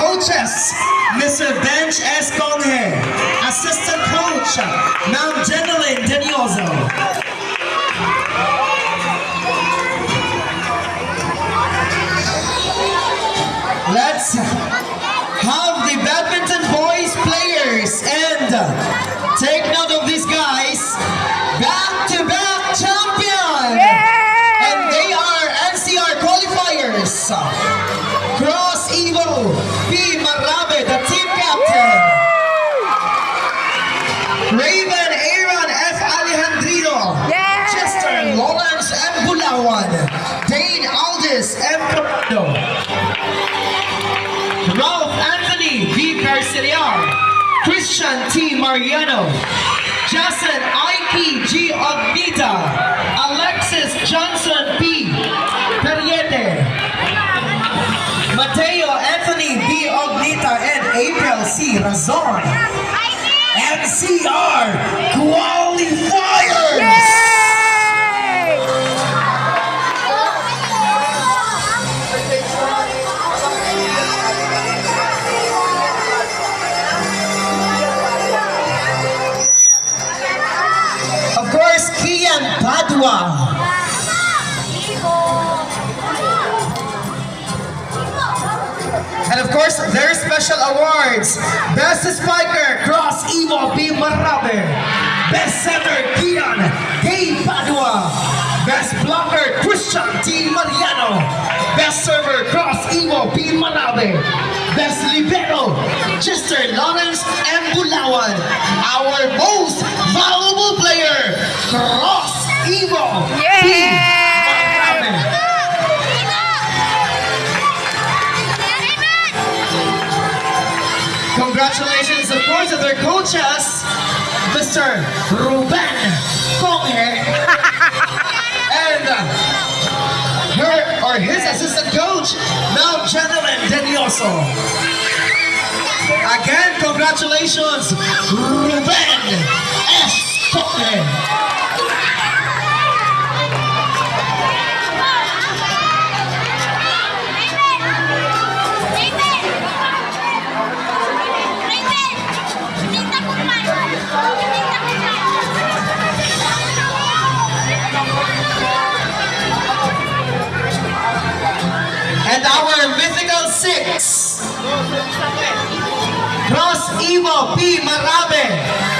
Coaches, Mr. Bench Esconde. Assistant Coach, Ma'am Jeneline Denioso. Let's have the badminton boys players and take note of these guys. Back-to-back champion! And they are NCR qualifiers. Cross Evo P. Marabe, the team captain. Raven Aaron F. Alejandrino. Chester Lawrence M. Bulawan. Dane Aldis M. Camado. Ralph Anthony V. Carceriar. Christian T. Mariano. Jason Ike G. Ognita. Alexis Johnson P. Periete. Mateo Anthony B. Ognita and April C. Razon. NCR qualifiers! Of course, Kian Padua. And of course, their special awards. Best Spiker, Cross Evo B. Marabe. Best Center, Kian K. Padua. Best Blocker, Christian T. Mariano. Best Server, Cross Evo B. Marabe. Best Libero, Chester Lawrence M. Bulawan. Our most valuable player, Cross Evo B. Marabe. Congratulations, of course, to their coaches, Mr. Ruben Konghe and his assistant coach, Ma'am Jeneline Denioso. Again, congratulations, Ruben S. Konghe. And our mythical six, Cross Evo P. Marabe.